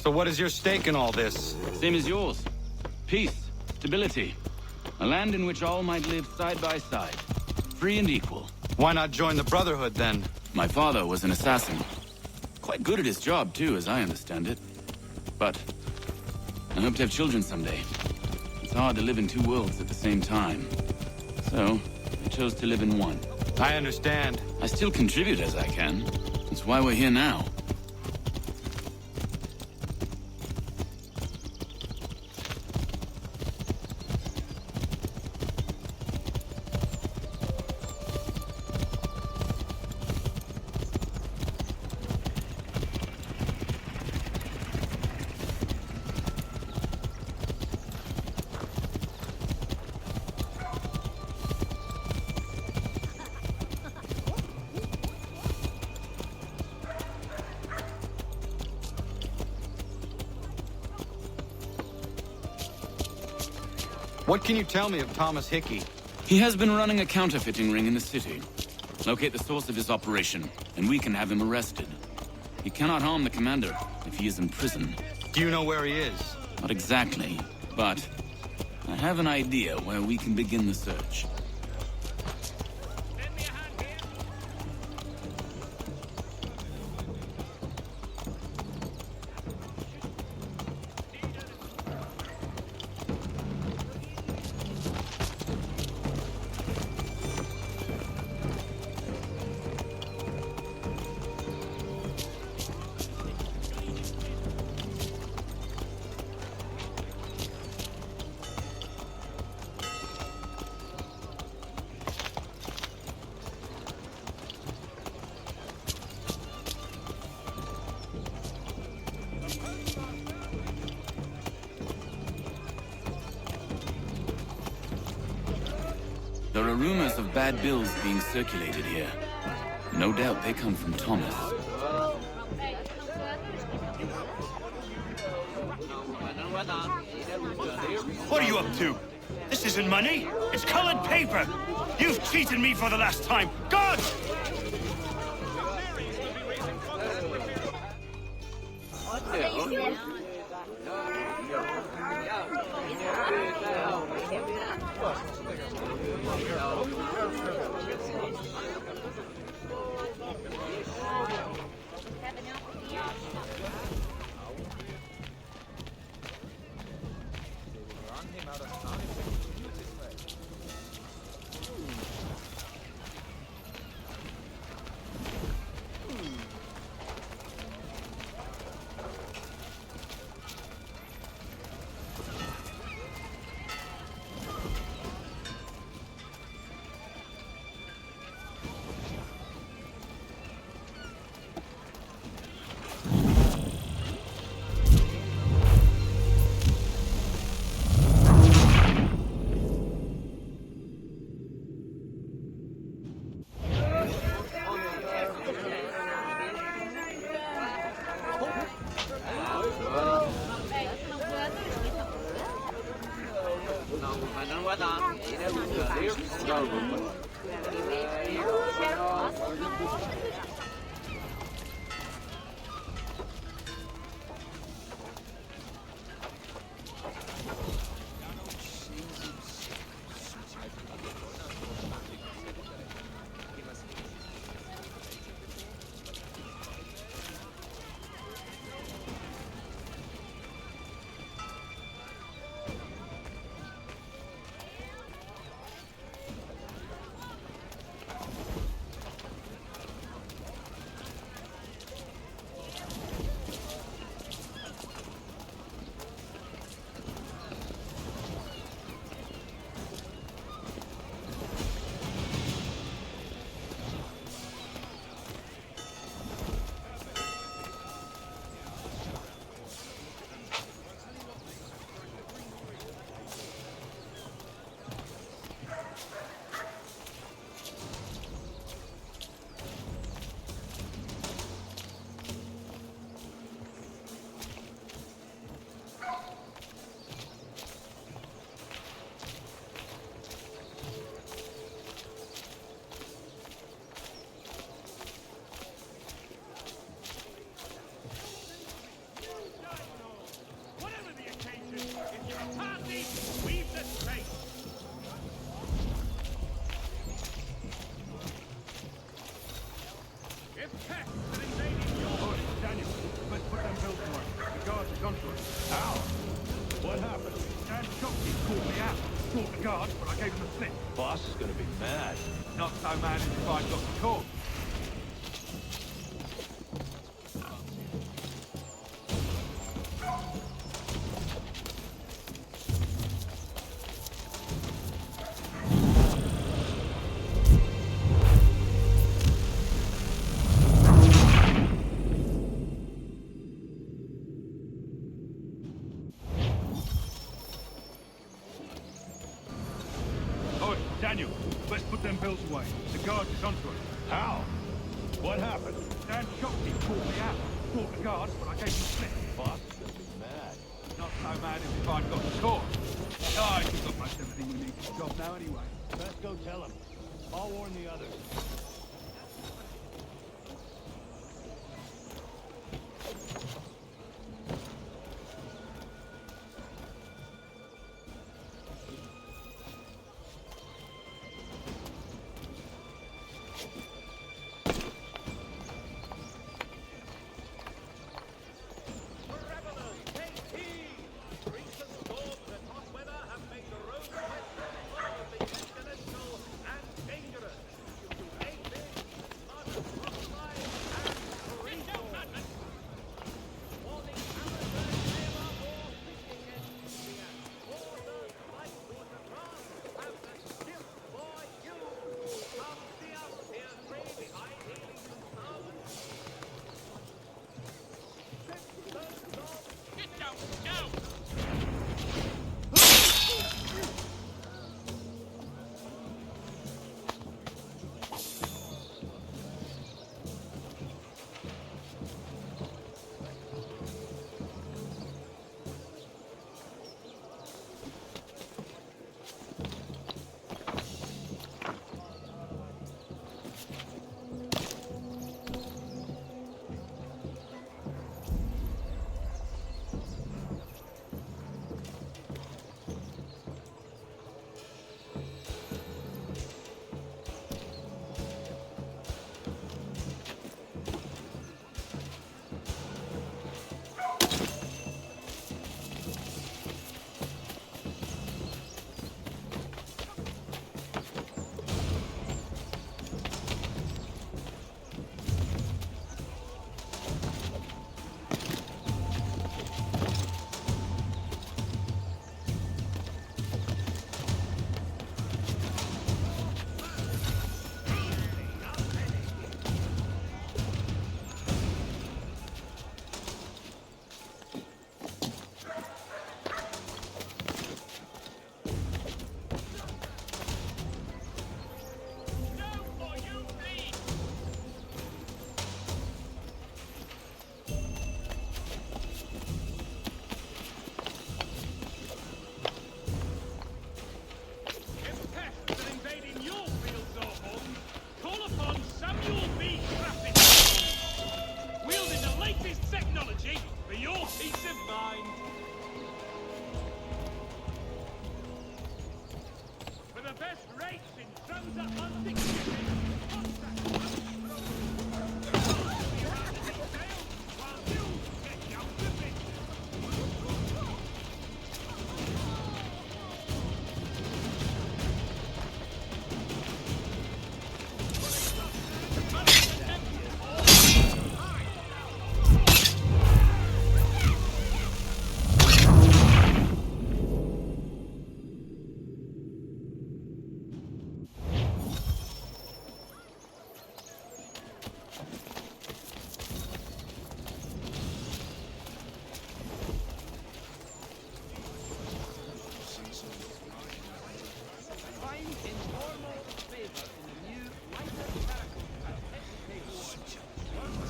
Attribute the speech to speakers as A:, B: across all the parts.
A: So what is your stake in all this?
B: Same as yours. Peace, stability. A land in which all might live side by side. Free and equal.
A: Why not join the Brotherhood, then?
B: My father was an assassin. Quite good at his job, too, as I understand it. But I hope to have children someday. It's hard to live in two worlds at the same time. So, I chose to live in one.
A: I understand.
B: I still contribute as I can. That's why we're here now.
A: What can you tell me of Thomas Hickey?
B: He has been running a counterfeiting ring in the city. Locate the source of his operation, and we can have him arrested. He cannot harm the commander if he is in prison.
A: Do you know where he is?
B: Not exactly, but I have an idea where we can begin the search. There are rumors of bad bills being circulated here. No doubt they come from Thomas.
C: What are you up to? This isn't money. It's colored paper. You've cheated me for the last time. God!
D: What happened? Dan Shopkeep called me out. Brought the guards, but I gave him a slip.
E: Boss is gonna be mad.
D: Not so mad as if I'd got caught. Oi, Daniel, let's put them bills away. The guard is onto us.
E: How? What happened?
D: Dan Shopkeep called me out. Brought the guards, but I gave him a slip.
E: Boss is gonna be mad.
D: Not so mad as if I'd got caught. Guys, we've got most everything we need for the job now anyway.
E: Let's go tell him. I'll warn the others.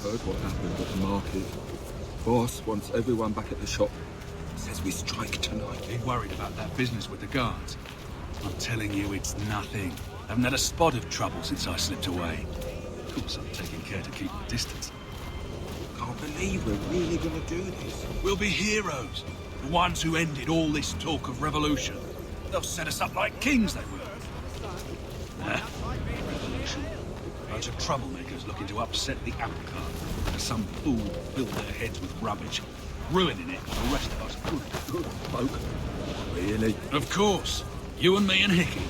F: Heard what happened at the market. Boss wants everyone back at the shop. Says we strike tonight.
D: Ain't worried about that business with the guards. I'm telling you, it's nothing. Haven't had a spot of trouble since I slipped away. Of course, I'm taking care to keep the distance.
F: Can't believe we're really gonna do this.
D: We'll be heroes. The ones who ended all this talk of revolution. They'll set us up like kings, they will. Revolution. Bunch of troublemakers looking to upset the apple cart. Some fool filled their heads with rubbish. ruining it for the rest of us good folk.
F: Really?
D: Of course. You and me and Hickey.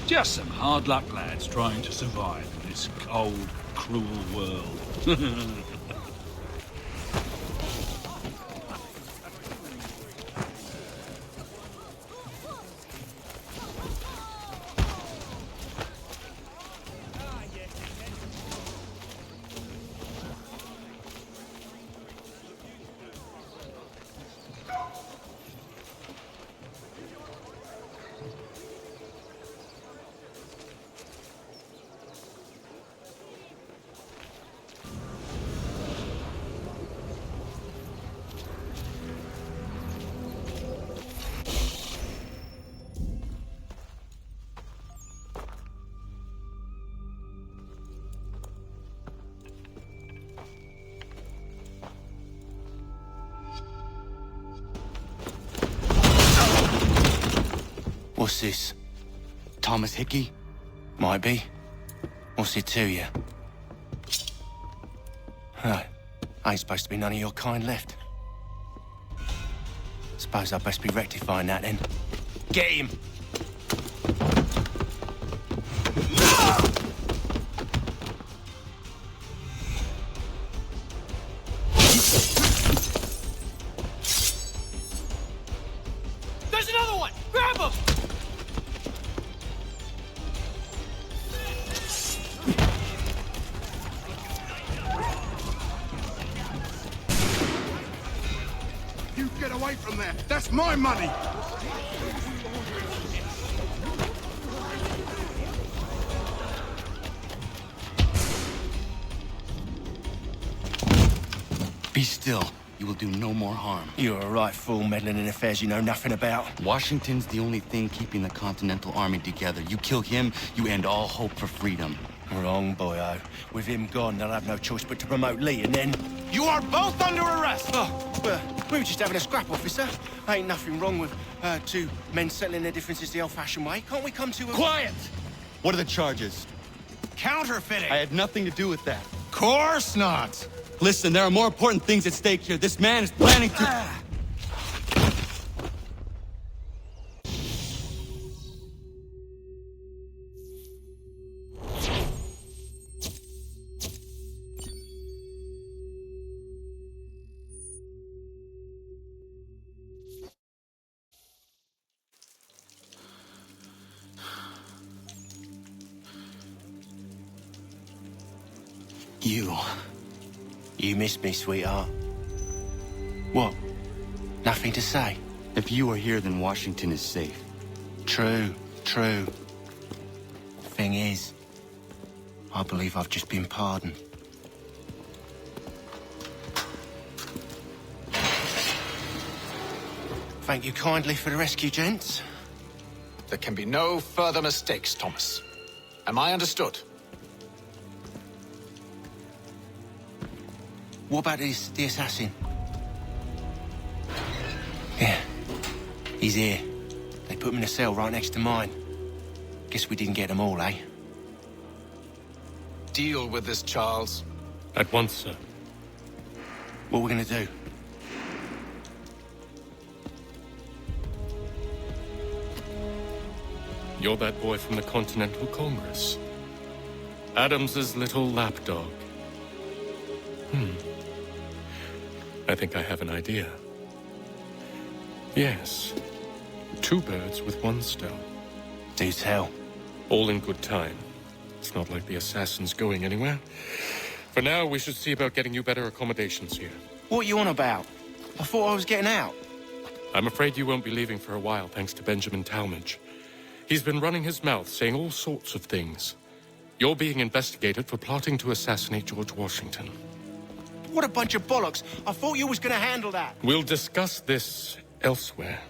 D: Just some hard luck lads trying to survive in this cold, cruel world.
G: What's this? Thomas Hickey? Might be. What's it to you? Right. Ain't supposed to be none of your kind left. Suppose I'd best be rectifying that then. Get him!
C: There's another one! Grab him!
H: You get away from there! That's my money!
G: Be still. You will do no more harm. You're a right fool meddling in affairs you know nothing about. Washington's the only thing keeping the Continental Army together. You kill him, you end all hope for freedom. Wrong, boyo. With him gone, they'll have no choice but to promote Lee, and then...
A: You are both under arrest!
G: Oh, well, we were just having a scrap, officer. Ain't nothing wrong with two men settling their differences the old-fashioned way. Can't we come to a...
A: Quiet! What are the charges?
C: Counterfeiting!
A: I had nothing to do with that.
C: Course not!
A: Listen, there are more important things at stake here. This man is planning to...
G: You missed me, sweetheart. What? Nothing to say?
A: If you are here, then Washington is safe.
G: True. Thing is, I believe I've just been pardoned. Thank you kindly for the rescue, gents.
I: There can be no further mistakes, Thomas. Am I understood?
G: What about the assassin? Yeah, he's here. They put him in a cell right next to mine. Guess we didn't get them all, eh?
I: Deal with this, Charles.
J: At once, sir.
G: What we're gonna do?
J: You're that boy from the Continental Congress. Adams's little lapdog. I think I have an idea. Yes. 2 birds with 1 stone.
G: Do tell.
J: All in good time. It's not like the assassin's going anywhere. For now, we should see about getting you better accommodations here.
G: What are you on about? I thought I was getting out.
J: I'm afraid you won't be leaving for a while, thanks to Benjamin Talmadge. He's been running his mouth, saying all sorts of things. You're being investigated for plotting to assassinate George Washington.
G: What a bunch of bollocks. I thought you was gonna handle that.
J: We'll discuss this elsewhere.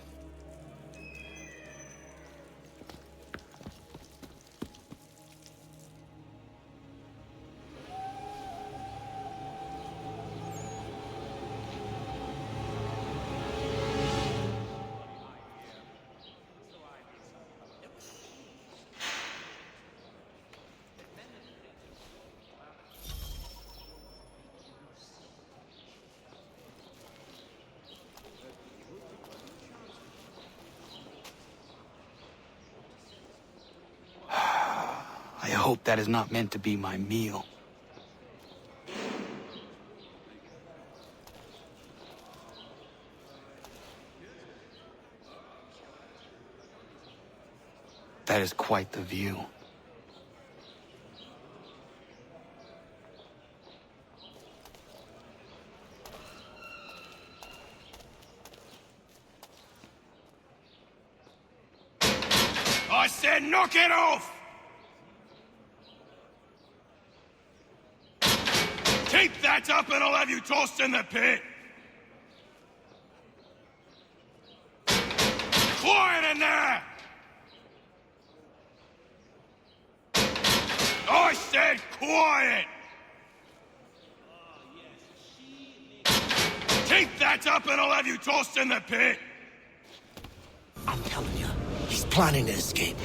G: hope that is not meant to be my meal. That is quite the view.
C: I said knock it off! Keep that up and I'll have you tossed in the pit! Quiet in there! I said quiet! Keep that up and I'll have you tossed in the pit!
K: I'm telling you, he's planning to escape.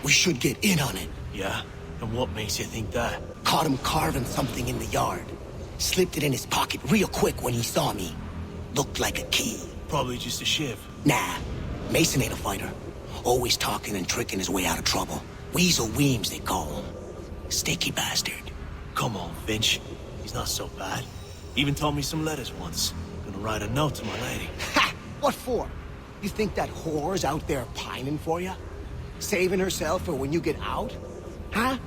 K: We should get in on it.
L: Yeah? And what makes you think that?
K: Caught him carving something in the yard. Slipped it in his pocket real quick when he saw me. Looked like a key.
L: Probably just a shiv.
K: Nah, Mason ain't a fighter. Always talking and tricking his way out of trouble. Weasel Weems, they call him. Sticky bastard.
L: Come on, Finch. He's not so bad. Even taught me some letters once. Gonna write a note to my lady.
K: Ha! What for? You think that whore's out there pining for you? Saving herself for when you get out? Huh?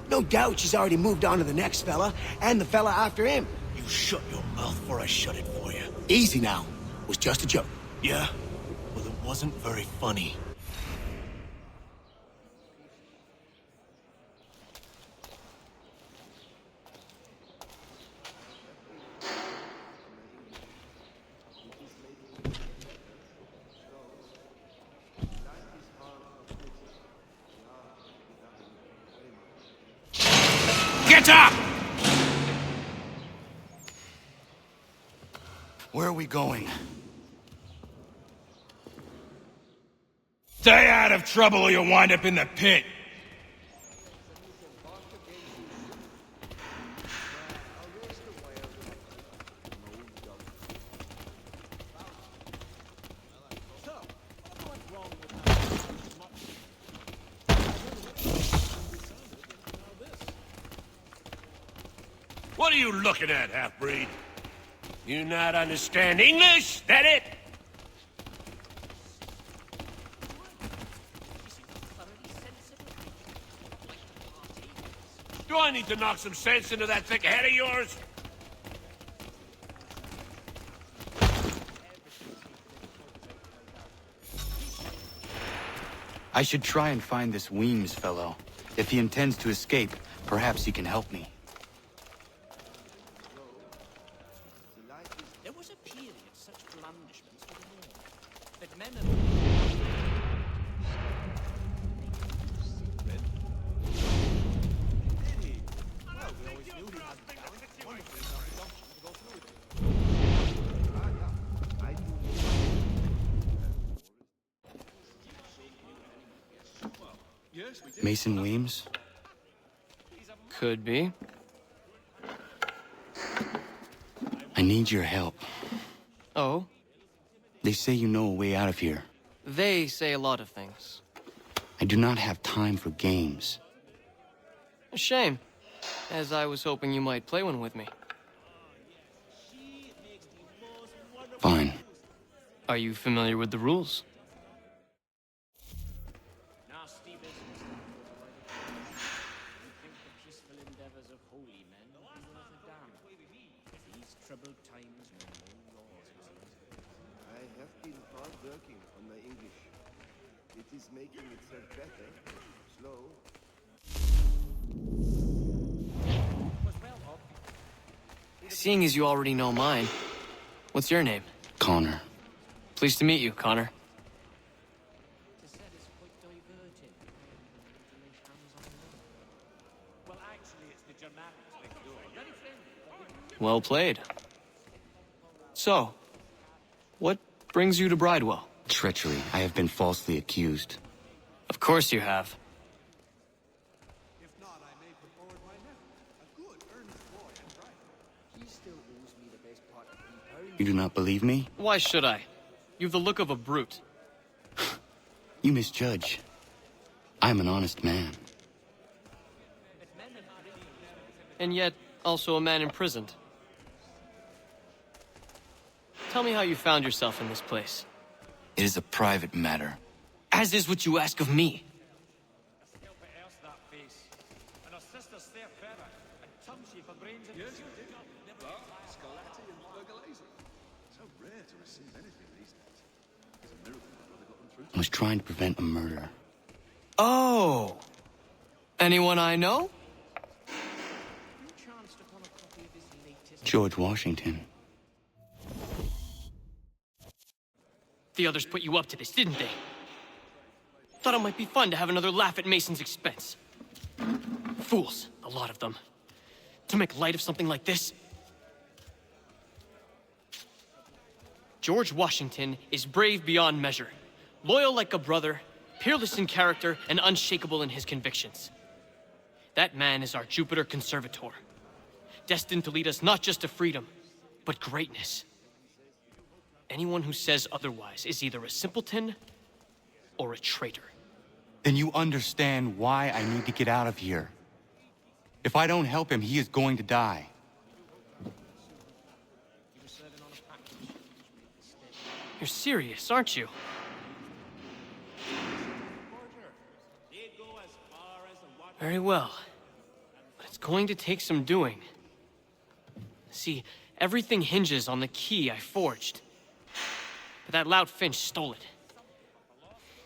K: No doubt she's already moved on to the next fella, and the fella after him.
L: You shut your mouth before I shut it for you.
K: Easy now. It was just a joke.
L: Yeah? Well, it wasn't very funny.
C: Get up!
G: Where are we going?
C: Stay out of trouble or you'll wind up in the pit. What are you looking at, half-breed? You not understand English? That it? Do I need to knock some sense into that thick head of yours?
G: I should try and find this Weems fellow. If he intends to escape, perhaps he can help me.
M: There was a period such blandishments were the norm. That men of...
G: Mason Weems?
N: Could be.
G: I need your help.
N: Oh?
G: They say you know a way out of here.
N: They say a lot of things.
G: I do not have time for games.
N: A shame, as I was hoping you might play one with me.
G: Fine.
N: Are you familiar with the rules?
E: I have been hard working on my English. It is making itself better. Slow.
N: Seeing as you already know mine, what's your name?
G: Connor.
N: Pleased to meet you, Connor. Well played. So, what brings you to Bridewell?
G: Treachery. I have been falsely accused.
N: Of course you have.
G: You do not believe me?
N: Why should I? You've the look of a brute.
G: You misjudge. I am an honest man.
N: and yet also a man imprisoned. Tell me how you found yourself in this place.
G: It is a private matter.
N: As is what you ask of me.
G: I was trying to prevent a murder.
N: Oh! Anyone I know?
G: George Washington.
N: The others put you up to this, didn't they? Thought it might be fun to have another laugh at Mason's expense. Fools, a lot of them. To make light of something like this. George Washington is brave beyond measure, loyal like a brother, peerless in character, and unshakable in his convictions. That man is our Jupiter Conservator, destined to lead us not just to freedom, but greatness. Anyone who says otherwise is either a simpleton or a traitor.
G: Then you understand why I need to get out of here. If I don't help him, he is going to die.
N: You're serious, aren't you? Very well. But it's going to take some doing. See, everything hinges on the key I forged. But that lout Finch stole it.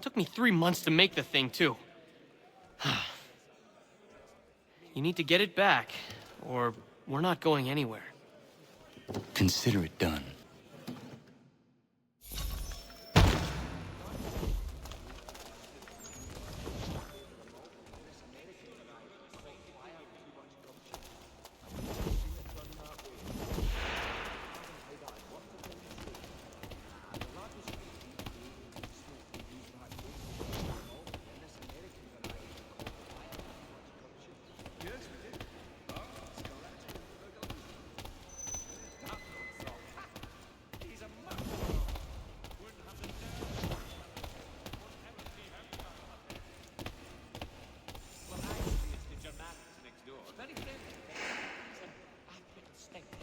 N: Took me 3 months to make the thing, too. You need to get it back, or we're not going anywhere.
G: Consider it done.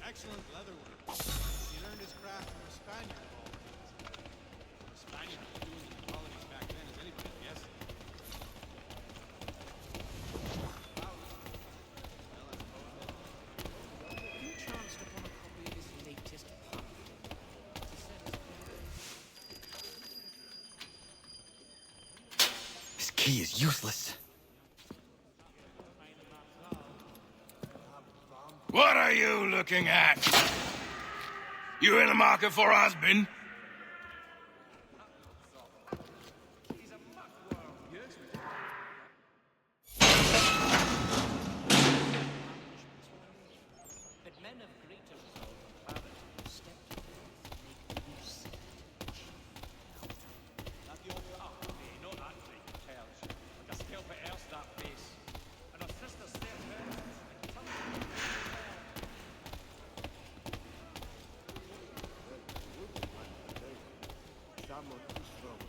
H: Excellent leather work. He learned his craft from a Spaniard. The Spaniard was doing it in the colonies back then as anybody guessed.
M: You chanced upon a copy of his latest pamphlet.
G: This key is useless.
C: What are you looking at? You in the market for a husband?
M: But men of greater resolve have stepped forth to make use of it.
E: Somewhat too strong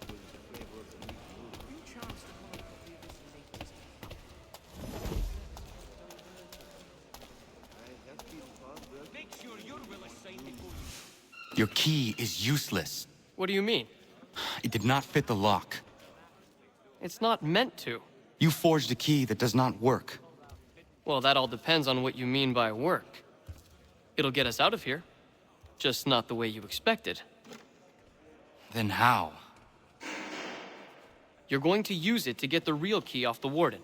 E: for the flavor of the meat.
M: You chanced upon a copy of his latest
E: I have been hard working.
M: Make sure your will is signed before you.
G: Your key is useless.
N: What do you mean?
G: It did not fit the lock.
N: It's not meant to.
G: You forged a key that does not work.
N: Well, that all depends on what you mean by work. It'll get us out of here. Just not the way you expected.
G: Then how?
N: You're going to use it to get the real key off the warden.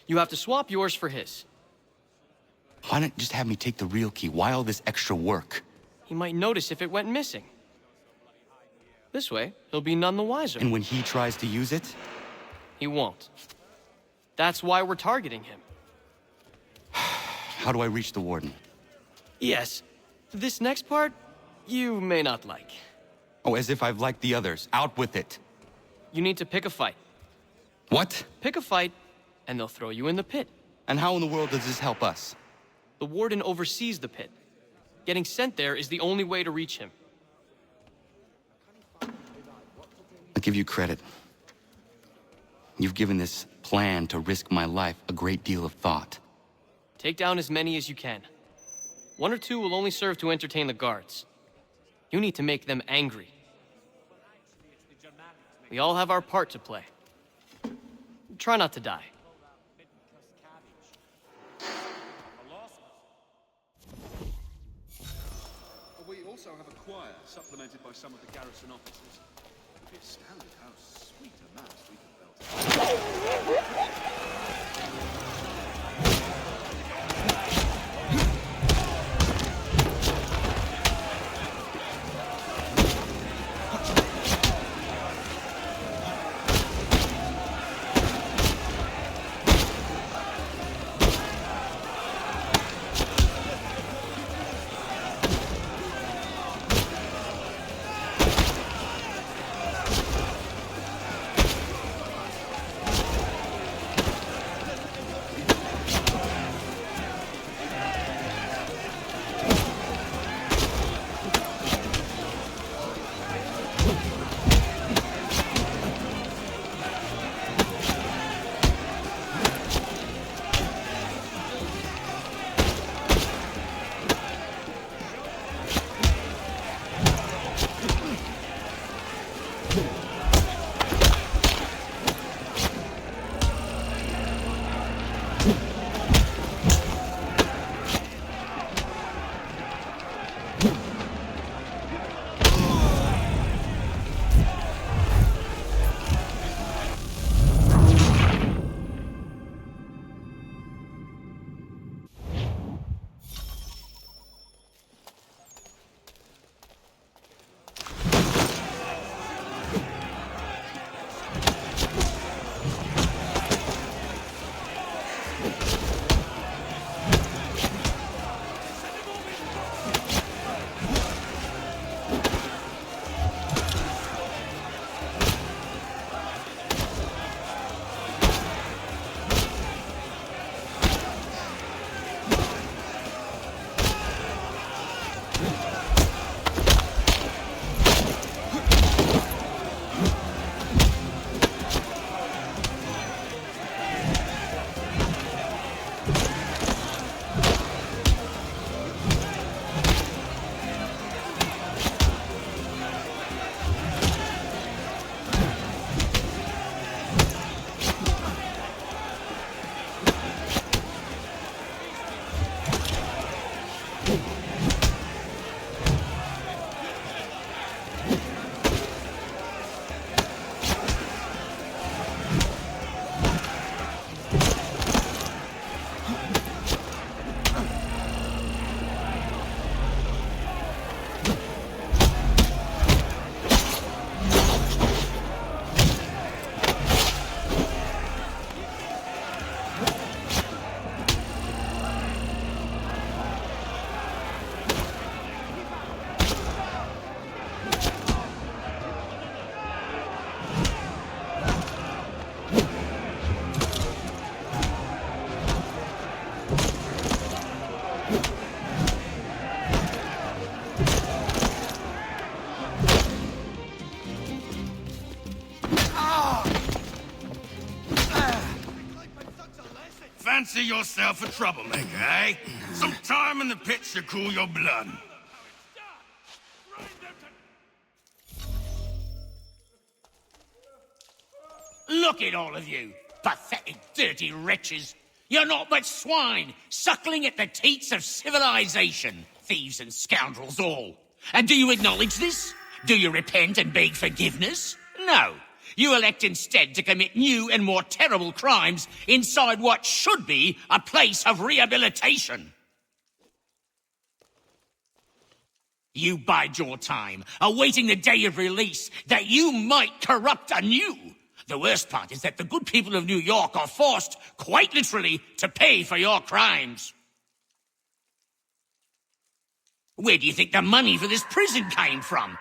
N: You have to swap yours for his.
G: Why not just have me take the real key? Why all this extra work?
N: He might notice if it went missing. This way, he'll be none the wiser.
G: And when he tries to use it?
N: He won't. That's why we're targeting him.
G: How do I reach the warden?
N: Yes. This next part, you may not like.
G: Oh, as if I've liked the others. Out with it.
N: You need to pick a fight.
G: What?
N: Pick a fight, and they'll throw you in the pit.
G: And how in the world does this help us?
N: The warden oversees the pit. Getting sent there is the only way to reach him.
G: I'll give you credit. You've given this plan to risk my life a great deal of thought.
N: Take down as many as you can. One or two will only serve to entertain the guards. You need to make them angry. We all have our part to play. Try not to die.
D: We also have a choir, supplemented by some of the garrison officers. You'd be astounded how sweet a mass we can belt.
C: Fancy yourself a troublemaker, eh? Some time in the pit should cool your blood.
O: Look at all of you, pathetic, dirty wretches. You're not but swine, suckling at the teats of civilization. Thieves and scoundrels all. And do you acknowledge this? Do you repent and beg forgiveness? No. You elect instead to commit new and more terrible crimes inside what should be a place of rehabilitation. You bide your time, awaiting the day of release, that you might corrupt anew. The worst part is that the good people of New York are forced, quite literally, to pay for your crimes. Where do you think the money for this prison came from,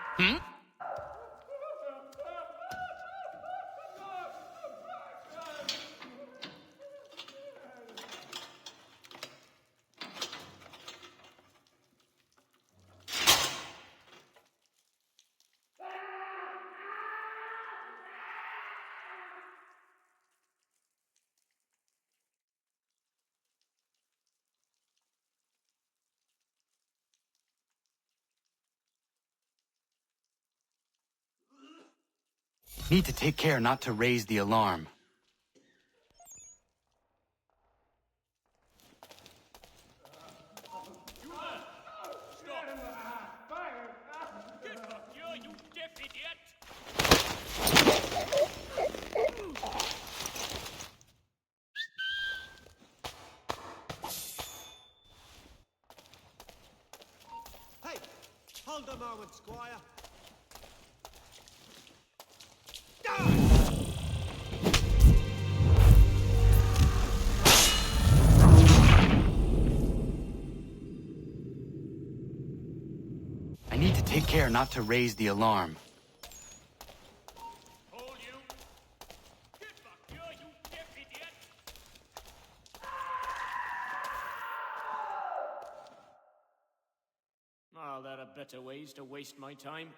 G: Need to take care not to raise the alarm.
K: Hey, hold a moment, Squire.
G: I need to take care not to raise the alarm.
M: Oh, there are better ways to waste my time.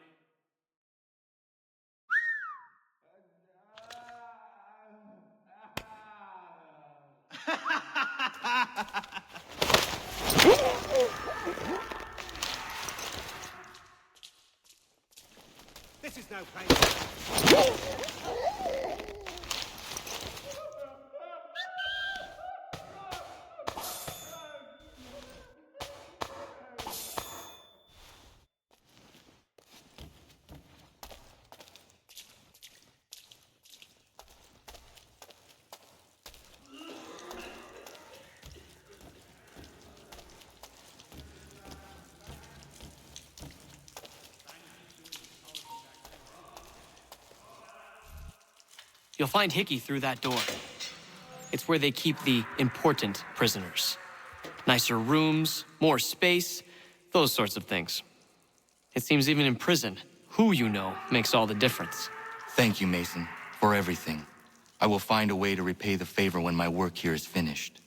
K: This is no place.
N: You'll find Hickey through that door. It's where they keep the important prisoners. Nicer rooms, more space, those sorts of things. It seems even in prison, who you know makes all the difference.
G: Thank you, Mason, for everything. I will find a way to repay the favor when my work here is finished.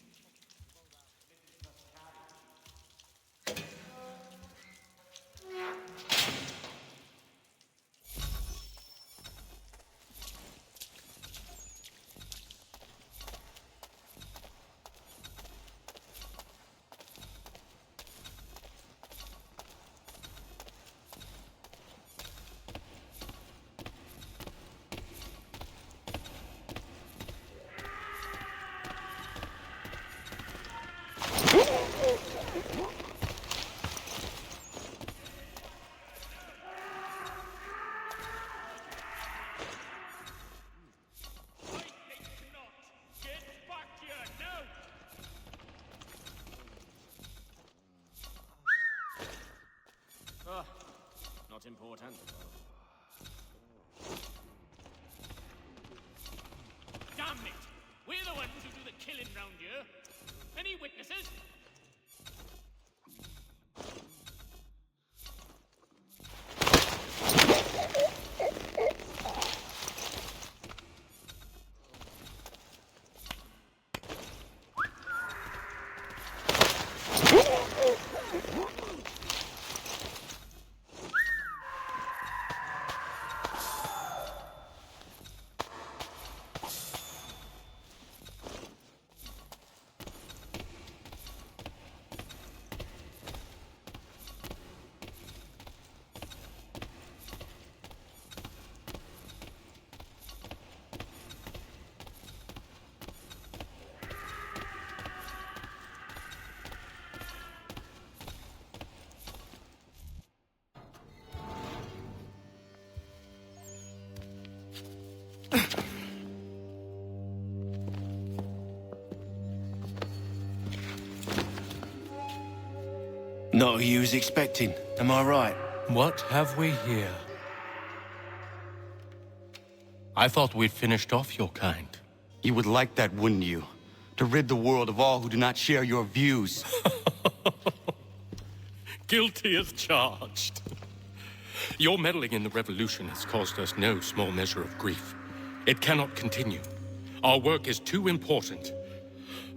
M: Not important. Damn it! We're the ones who do the killing round here. Any witnesses?
P: Not who you was expecting, am I right?
J: What have we here? I thought we'd finished off your kind.
G: You would like that, wouldn't you? To rid the world of all who do not share your views.
J: Guilty as charged. Your meddling in the revolution has caused us no small measure of grief. It cannot continue. Our work is too important.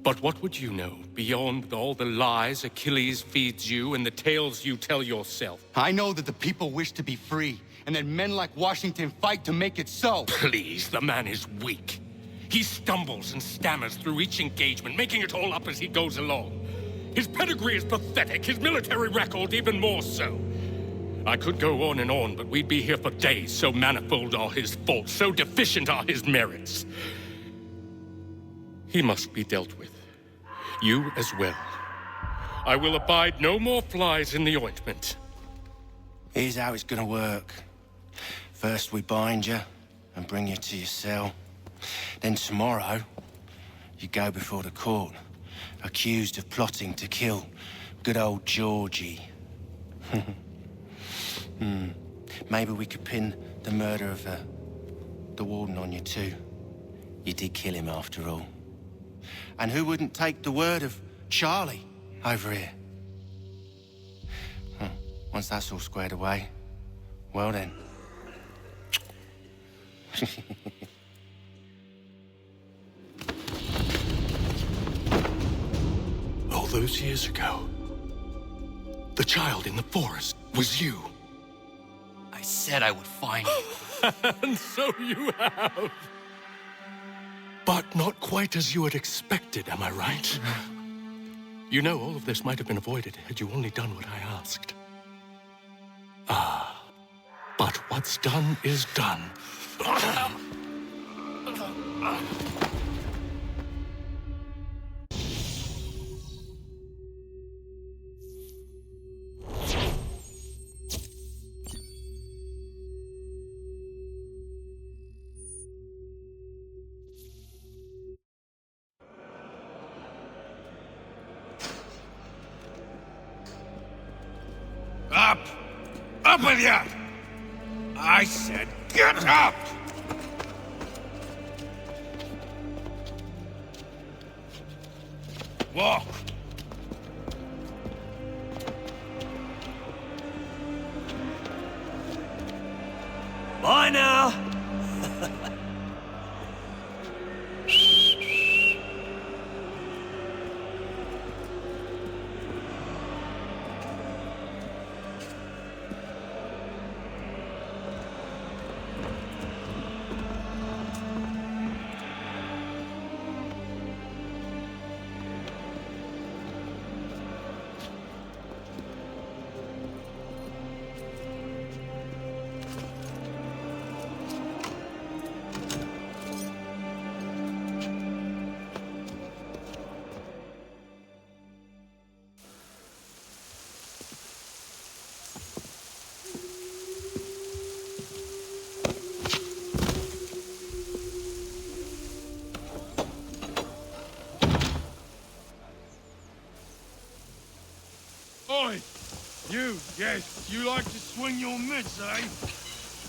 J: But what would you know beyond all the lies Achilles feeds you and the tales you tell yourself?
G: I know that the people wish to be free, and that men like Washington fight to make it so.
J: Please, the man is weak. He stumbles and stammers through each engagement, making it all up as he goes along. His pedigree is pathetic, his military record even more so. I could go on, but we'd be here for days. So manifold are his faults, so deficient are his merits. He must be dealt with. You as well. I will abide no more flies in the ointment.
P: Here's how it's gonna work. First we bind you and bring you to your cell. Then tomorrow, you go before the court, accused of plotting to kill good old Georgie. Maybe we could pin the murder of the warden on you too. You did kill him after all. And who wouldn't take the word of Charlie over here? Once that's all squared away, well then.
J: All those years ago, the child in the forest was you.
G: I said I would find you.
J: And so you have. But not quite as you had expected, am I right? You know, all of this might have been avoided had you only done what I asked. Ah, but what's done is done.
C: Up! Up with you! I said get up! Walk!
L: Bye now!
E: Oi! You, yes, you like to swing your mitts, eh?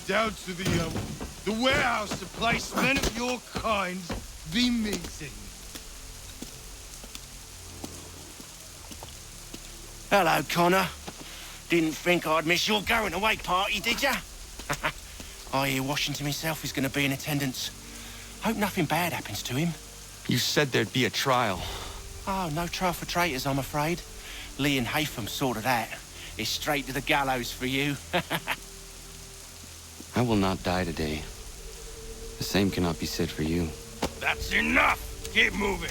E: Down to the warehouse to place men of your kind be meeting.
P: Hello, Connor. Didn't think I'd miss your going away party, did ya? I hear Washington himself is going to be in attendance. Hope nothing bad happens to him.
A: You said there'd be a trial.
P: Oh, no trial for traitors, I'm afraid. Lee and Haytham sorted that. It's straight to the gallows for you.
G: I will not die today. The same cannot be said for you.
C: That's enough! Keep moving!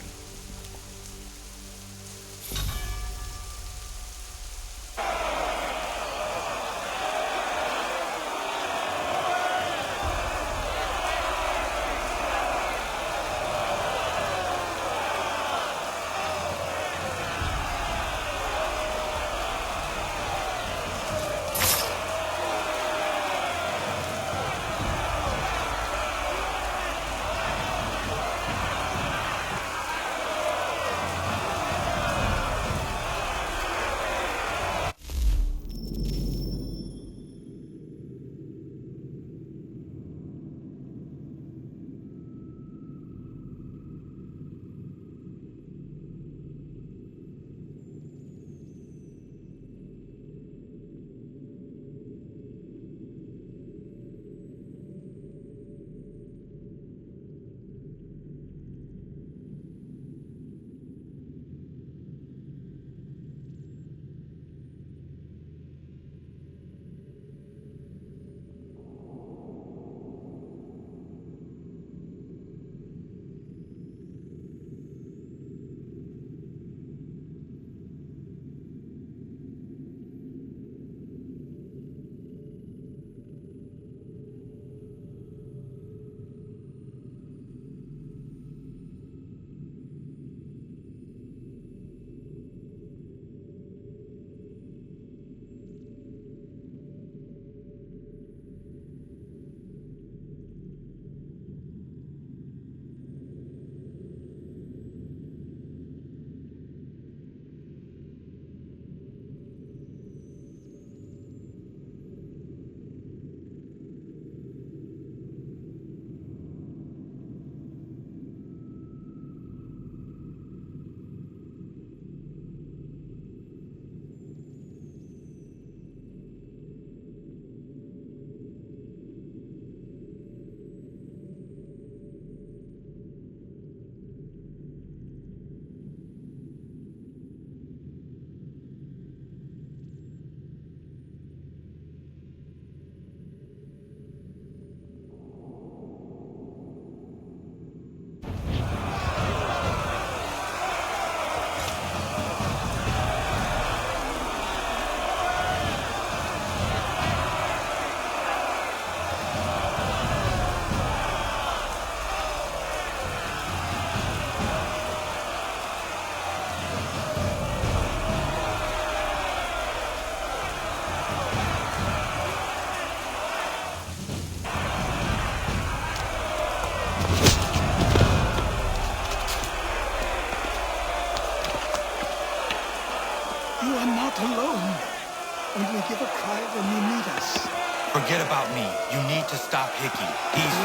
G: You need to stop Hickey. He's...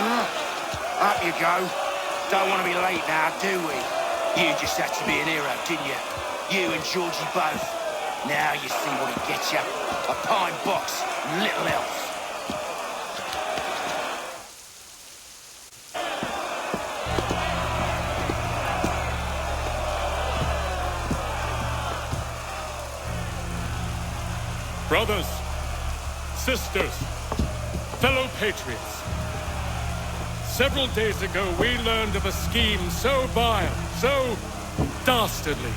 P: Up you go. Don't want to be late now, do we? You just had to be an hero, didn't you? You and Georgie both. Now you see what he gets you. A pine box, little else.
J: Brothers, sisters, fellow patriots. Several days ago, we learned of a scheme so vile, so dastardly,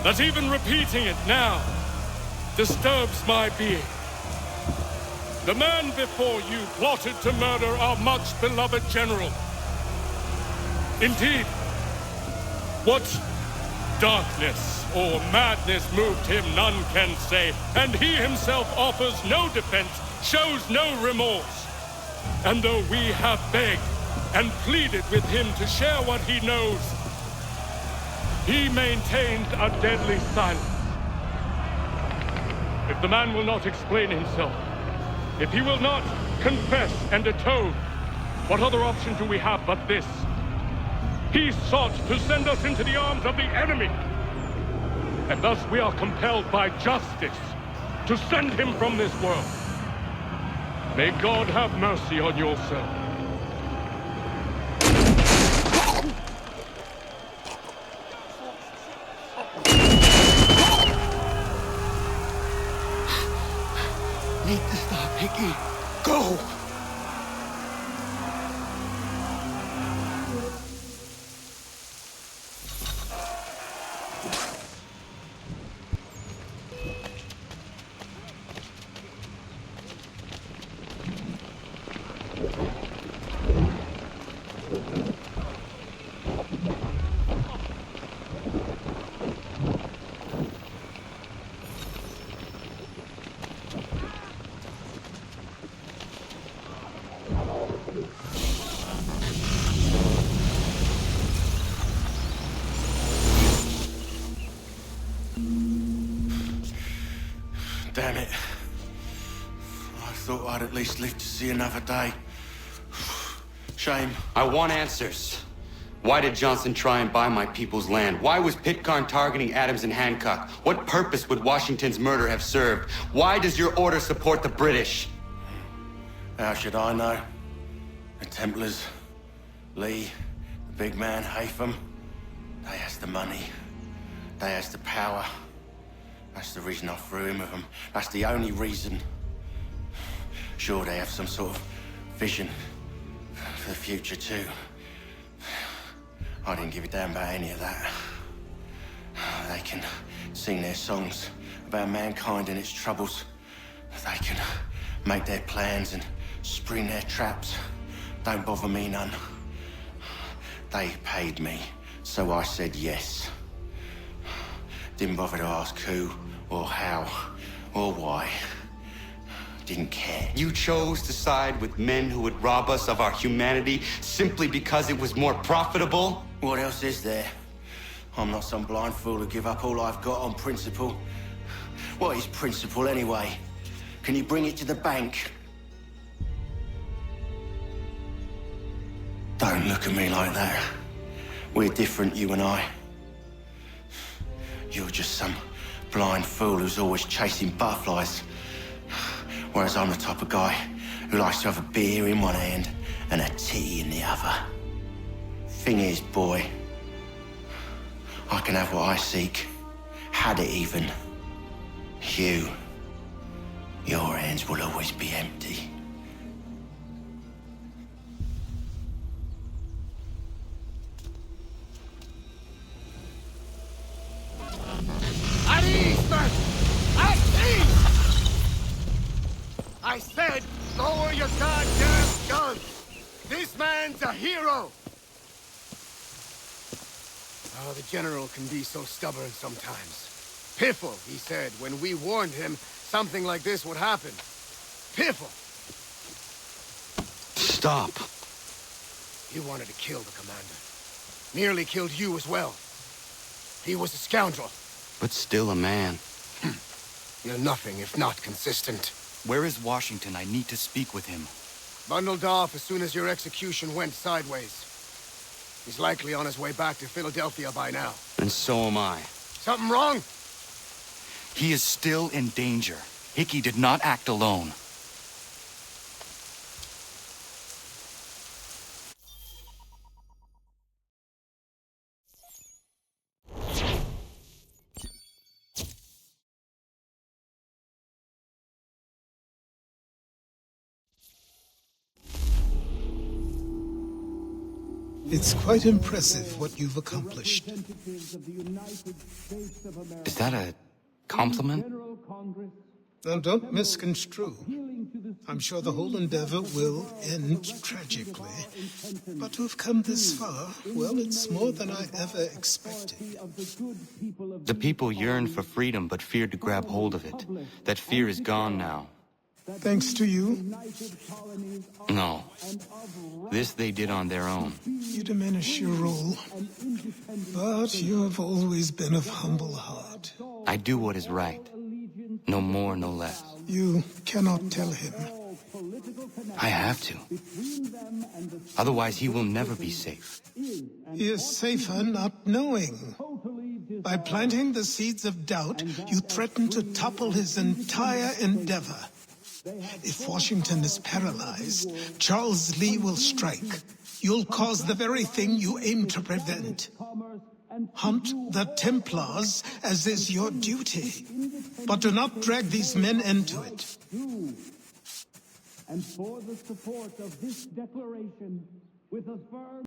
J: that even repeating it now disturbs my being. The man before you plotted to murder our much-beloved general. Indeed, what darkness or madness moved him, none can say, and he himself offers no defense, shows no remorse. And though we have begged and pleaded with him to share what he knows, he maintains a deadly silence. If the man will not explain himself, if he will not confess and atone, what other option do we have but this? He sought to send us into the arms of the enemy. And thus we are compelled by justice to send him from this world. May God have mercy on your soul.
P: Need to stop, Hickey. Go! Damn it. I thought I'd at least live to see another day. Shame.
G: I want answers. Why did Johnson try and buy my people's land? Why was Pitcairn targeting Adams and Hancock? What purpose would Washington's murder have served? Why does your order support the British?
P: How should I know? The Templars, Lee, the big man, Haytham, they has the money. They has the power. That's the reason I threw him with them. That's the only reason. Sure, they have some sort of vision for the future, too. I didn't give a damn about any of that. They can sing their songs about mankind and its troubles. They can make their plans and spring their traps. Don't bother me none. They paid me, so I said yes. Didn't bother to ask who, or how, or why. Didn't care.
G: You chose to side with men who would rob us of our humanity simply because it was more profitable?
P: What else is there? I'm not some blind fool to give up all I've got on principle. What is principle anyway? Can you bring it to the bank? Don't look at me like that. We're different, you and I. You're just some blind fool who's always chasing butterflies. Whereas I'm the type of guy who likes to have a beer in one hand and a tea in the other. Thing is, boy, I can have what I seek. Had it even. Your hands will always be empty.
K: At ease, man! At ease! I said, lower your goddamn guns! This man's a hero! Oh, the General can be so stubborn sometimes. Piffle, he said, when we warned him something like this would happen. Piffle!
G: Stop.
K: He wanted to kill the commander. Nearly killed you as well. He was a scoundrel.
G: But still a man.
K: You're nothing if not consistent.
Q: Where is Washington? I need to speak with him.
K: Bundled off as soon as your execution went sideways. He's likely on his way back to Philadelphia by now.
G: And so am I.
K: Something wrong?
G: He is still in danger. Hickey did not act alone.
Q: It's quite impressive what you've accomplished.
G: Is that a compliment?
Q: Now, don't misconstrue. I'm sure the whole endeavor will end tragically. But to have come this far, well, it's more than I ever expected.
G: The people yearned for freedom but feared to grab hold of it. That fear is gone now.
Q: Thanks to you?
G: No. This they did on their own.
Q: You diminish your role. But you have always been of humble heart.
G: I do what is right. No more, no less.
Q: You cannot tell him.
G: I have to. Otherwise, he will never be safe.
Q: He is safer not knowing. By planting the seeds of doubt, you threaten to topple his entire endeavor. If Washington is paralyzed, Charles Lee will strike. You'll cause the very thing you aim to prevent. Hunt the Templars, as is your duty. But do not drag these men into it.
R: And for the support of this declaration, with a firm